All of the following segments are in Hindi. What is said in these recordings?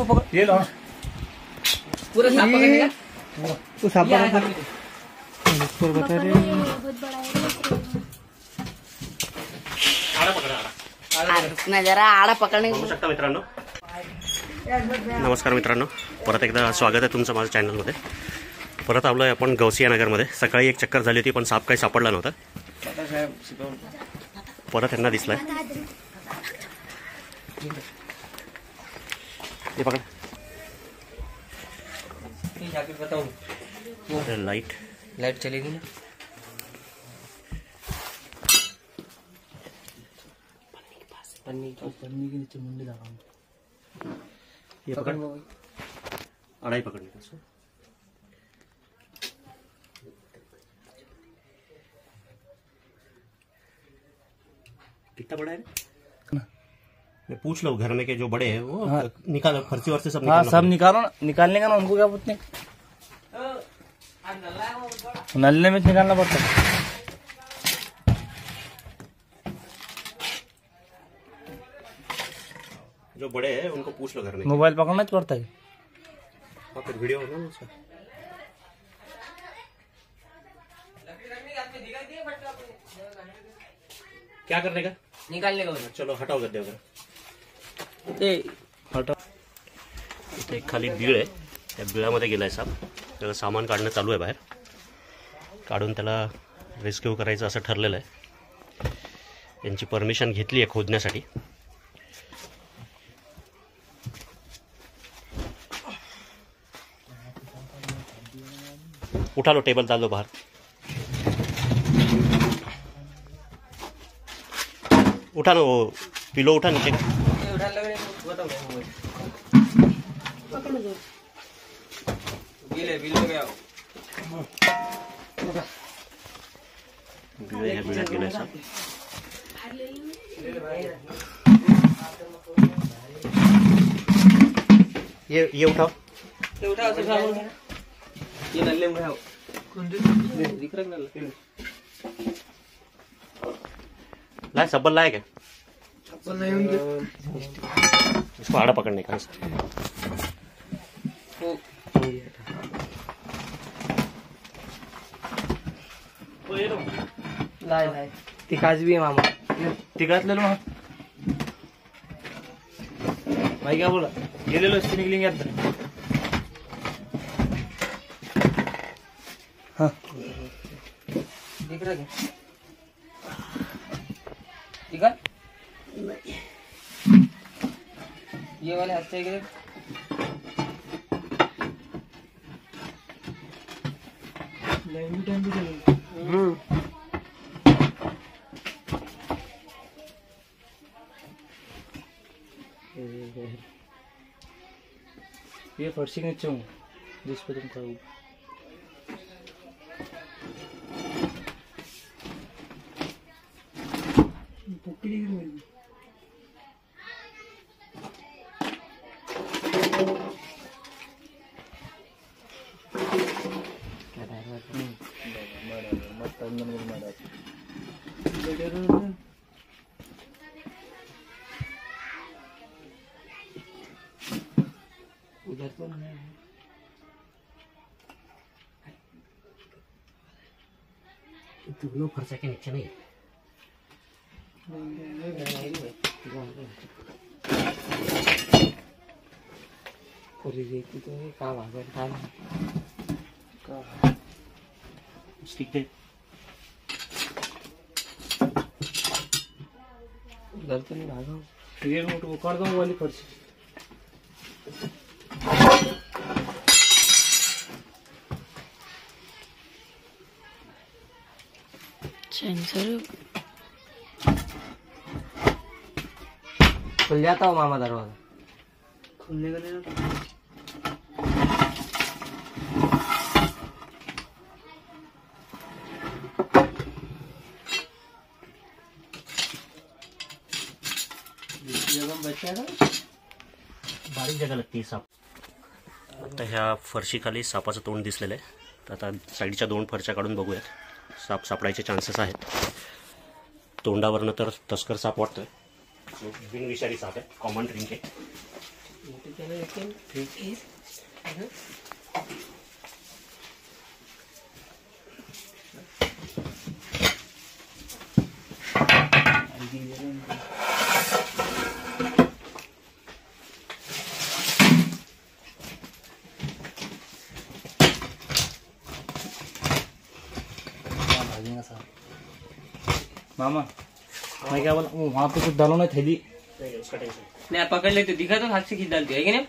वो पकड़ ये लो पूरा सांप पकड़ने का तो सांप पकड़ बता रहे बहुत बड़ा है जरा आडा पकडणे बघू शकता मित्रांनो. नमस्कार मित्रांनो, परत एकदा स्वागत आहे तुमचं माझ्या चॅनलमध्ये. परत आलोय आपण गौसिया नगरमध्ये. सकाळी एक चक्कर झाली होती पण साप काही सापडला नव्हता. परत यांना दिसलाय. हे पकड. लाइट चलेगी ना. पन्नी के नीचे मुंडी लगा. ये पकड़. अड़ाई पकड़ने का सो. कितना बड़ा है? मैं पूछ लो घर में के जो बड़े हैं वो हाँ। निकालो फर्ची वर्सी सब. हाँ सब निकालो. निकालने का ना उनको क्या पूछने. नल्ले में निकालना पड़ता है. जो बड़े हैं उनको पूछ लो घर में. मोबाइल पकड़ना पड़ता है. हाँ फिर वीडियो होगा ना उसका. क्या करने का? निकालने का. चलो हटाओ गद्दे वगैरे. हटाओ. इथे एक खाली बीळ आहे. त्या बिळामध्ये गेलाय साप. त्याचं सामान काढणं चालू आहे बाहेर. काढून त्याला रेस्क्यू करायचं असं ठरलेलं आहे. यांची परमिशन घेतली आहे खोदण्यासाठी. उठा लो टेबल डाल दो बाहर. उठा लो पिलो उठा नीचे. ये उठाओ. ये नल्ले में है. दिख रहा है नल्ले. लाए सब्बल लाए क्या? सब्बल नहीं होंगे. इसको आड़ा पकड़ने का. लाए लाए. तिकाच भी है मामा. तिकाच ले लो. भाई क्या बोला? ये ले लो. इससे निकलेंगे अंदर. हाँ दिख रहा क्या? ठीक है. ये वाले हंसते के टाइम भी चलेगा. ये फर्शी के नीचे हूँ जिस पे तुम करो. उधर तो नहीं. दोनों फर्शा के नीचे नहीं. तो काम आ गया. स्टिक दे. उधर तो नहीं भागा. ये मोट वो कर दो वाली फर्श. सेंसर खुल जाता हो मामा दरवाजा. खुलने का नहीं रहता. बारीक जागा लागते साप. आता ह्या फरशीखाली सापाचं तोंड दिसलेलं आहे. तर आता साईडच्या 2 फरच्या काढून बघूयात. साप सापडायचे चान्सेस आहेत. तोंडावरनं तर तस्कर साप वाटतोय. बिनविषारी साप आहे. कॉमन ड्रिंक आहे. मामा मैं क्या बोला, वहाँ पे कुछ डालो ना थैली। नहीं पकड़ लेते, दिखा तो हाथ से खींच डालते है कि नहीं।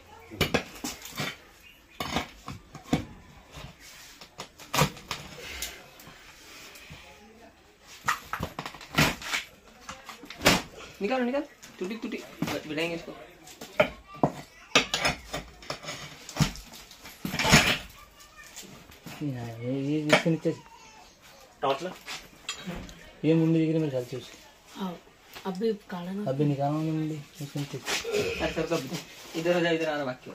निकालो निकाल, टूटी टूटी बिठाएंगे इसको। ये इसके नीचे टॉर्च ला। ये मुंडी दिख रही मेरे ख्याल से उसकी। हाँ अभी काढ़ा ना, अभी निकालो ना मुंडी उसके नीचे। सर कब इधर हो जाए, इधर आ रहा बाकी।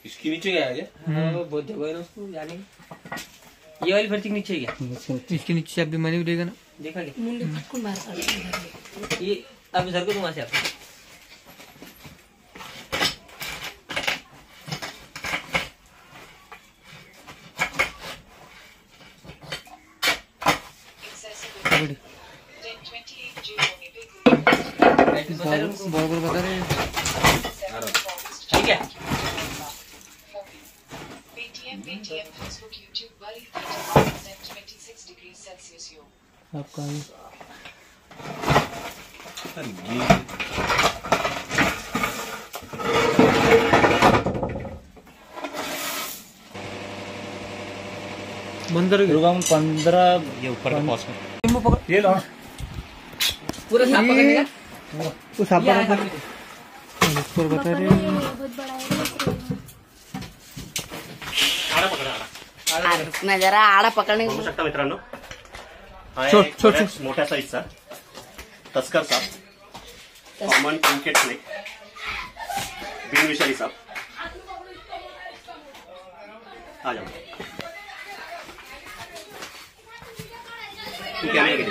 इसके नीचे क्या है? बहुत जगह है ना उसको जाने की। ये वाली फर्ची के नीचे है क्या? इसके नीचे से अभी मनी उड़ेगा ना। देखा क्या? मुंडे फटकून बाहर काढ। ये अभी सर को तुम वहां से आप बराबर बता रहे हैं। ठीक है। आपका बंदर 15 ये ऊपर का पॉस में ये लो पूरा सांप पकड़ने का। तो सांप ये पकड़ हाथ में। ऊपर बता रहे हैं। बहुत बड़ा है। आडा पकडा आडा अरे रुकना जरा, आडा पकडणे बघू शकता मित्रांनो, हा छोट- एक छोट- बऱ्याच मोठ्या साईजचा तस्कर साप, कॉमन क्रिकेट स्नेक, बिनविषारी साप। आ जाओ तू कॅमेरा घे।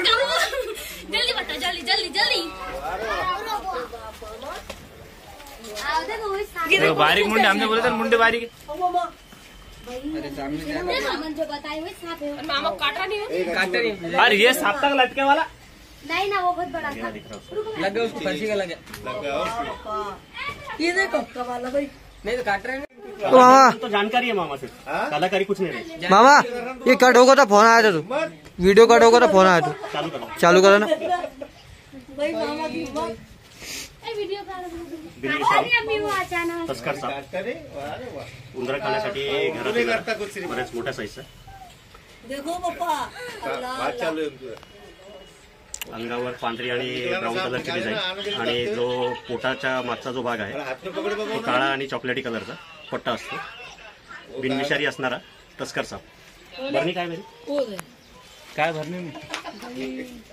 जल्दी बता, जल्दी जल्दी जल्दी। बारीक मुंडे हमने बोले थे, मुंडे बारीक जो बताए हुए सांप है। मामा काटा नहीं है। काटते नहीं अरे ये सांप तक लटके वाला नहीं ना, वो बहुत बड़ा था। लगे उसको, फर्शी का लगे। ये देखो कमाल भाई, नहीं तो काट रहे हैं। मामा तो जानकारी है मामा से, कलाकारी कुछ नहीं रही। मामा ये कट होगा तो फोन आया था, तू वीडियो कट होगा तो फोन आया था। चालू करो। चालू करो ना। वीडियो बिनविषारी अभी वो अचानक तस्कर साप, उंदरा खाण्यासाठी घरात येणार. बऱ्याच मोठ्या साईजचा. अंगावर पांढरी आणि ब्राऊन कलरची डिझाईन, आणि जो पोटाच्या मागचा जो भाग आहे तो काळा आणि चॉकलेटी कलरचा पट्टा असतो. बिनविषारी असणारा तस्कर साप. बरणी काय मेरी काय भरने में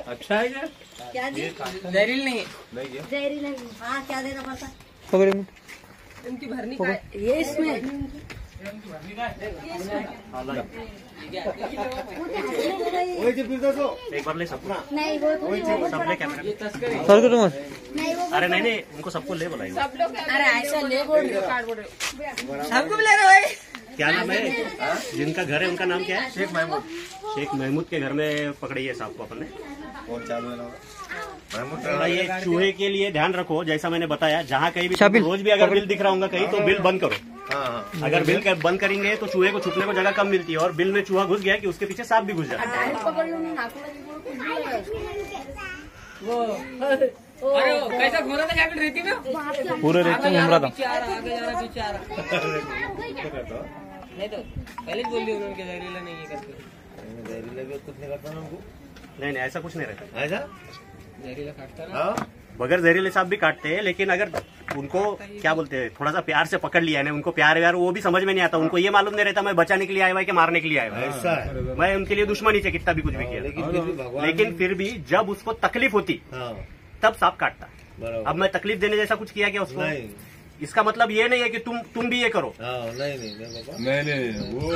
अच्छा है क्या? जहरील नहीं है। जहरीला नहीं। हाँ क्या देना पड़ता? पकड़े इनकी भरनी का ये इसमें एक बार ले सबको, नहीं वो तो सब ले कैमरा. तस्करी। सर को तुम नहीं वो अरे नहीं नहीं, उनको सबको ले बुलाइए. अरे ऐसा ले बोल सबको भी ले रहे भाई। क्या नाम है जिनका घर है, उनका नाम क्या है? शेख महमूद. शेख महमूद के घर में पकड़ी है सांप को अपन ने. थोड़ा ये चूहे के लिए ध्यान रखो, जैसा मैंने बताया, जहाँ कहीं भी तुमको रोज भी अगर बिल दिख रहा होगा कहीं तो बिल बंद करो. अगर बिल बंद करेंगे तो चूहे को छुपने को जगह कम मिलती है, और बिल में चूहा घुस गया कि उसके पीछे सांप भी घुस जाता है. अरे वो कैसा घोरा था जैकेट रहती में, पूरे रेत में घूम रहा था। पीछे आ रहा, आगे जा रहा, पीछे आ रहा। नहीं तो पहले बोल दिया उन्होंने कि जहरीला नहीं है करके। नहीं नहीं, ऐसा कुछ नहीं रहता. जहरीला काटता ना। बगैर जहरीले सांप भी काटते हैं, लेकिन अगर उनको क्या बोलते हैं, थोड़ा सा प्यार से पकड़ लिया है ना, उनको प्यार व्यार वो भी समझ में नहीं आता. उनको ये मालूम नहीं रहता मैं बचाने के लिए आया हुआ है कि मारने के लिए आया हुआ है. मैं उनके लिए दुश्मनी से कितना भी कुछ भी किया, लेकिन फिर भी जब उसको तकलीफ होती तब सांप काटता. अब मैं तकलीफ देने जैसा कुछ किया क्या उसको? इसका मतलब ये नहीं है कि तुम भी ये करो। नहीं नहीं नहीं बाबा, नहीं वो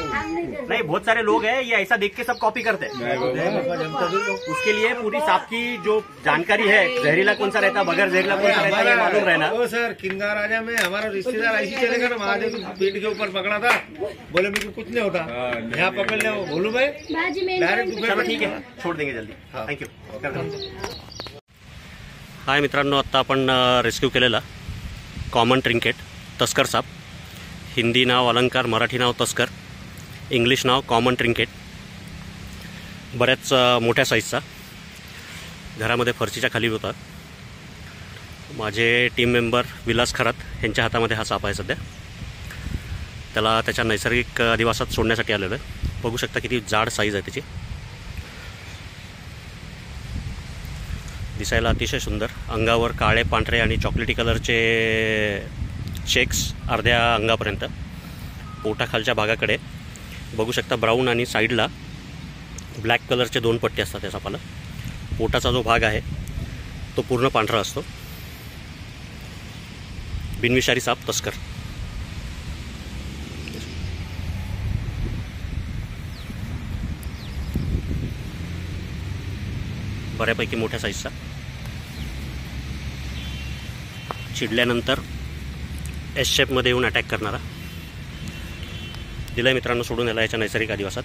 नहीं, बहुत सारे लोग हैं ये ऐसा देख के सब कॉपी करते हैं। नहीं बाबा, जनता भी लोग उसके लिए पूरी सांप की जो जानकारी है, जहरीला कौन सा रहता है, बगैर जहरीला कौन सा रहता है, ये मालूम रहना। ओ सर, किंगा राजा में हमारा रिश्तेदार ऐसी चलेगा ना, महादेव की पीठ के ऊपर पकड़ा था, बोले मेरे को कुछ नहीं होता, यहाँ पकड़ ले, बोलू भाई बाजी में डायरेक्ट चलो ठीक आहे, छोड देंगे जल्दी। थँक्यू। हाय मित्रांनो, आत्ता आपण रेस्क्यू केलेला कॉमन ट्रिंकेट तस्कर साप, हिंदी नाव अलंकार, मराठी नाव तस्कर, इंग्लिश नाव कॉमन ट्रिंकेट, बऱ्याच मोठ्या साईजचा, घरामध्ये फरशीच्या खाली होता। माझे टीम मेंबर विलास खरात यांच्या हातामध्ये हा साप आहे सध्या। त्याला त्याच्या नैसर्गिक अधिवासात सोडण्यासाठी आलेलो आहे। बघू शकता किती जाड साईज आहे त्याची, दिसायला अतिशय सुंदर। अंगावर काळे, पांढरे आणि चॉकलेटी कलरचे चेक्स अर्ध्या अंगापर्यंत, पोटाखालच्या भागाकडे बघू शकता ब्राऊन आणि साईडला ब्लॅक कलरचे 2 पट्टे असतात त्या सापाला। पोटाचा जो भाग आहे तो पूर्ण पांढरा असतो। बिनविषारी साप तस्कर। बऱ्यापैकी मोठ्या साईजचा, चिडल्यानंतर एस शेपमध्ये येऊन अटॅक करणारा। दिलाय मित्रांनो सोडून याला याच्या नैसर्गिक अधिवासात।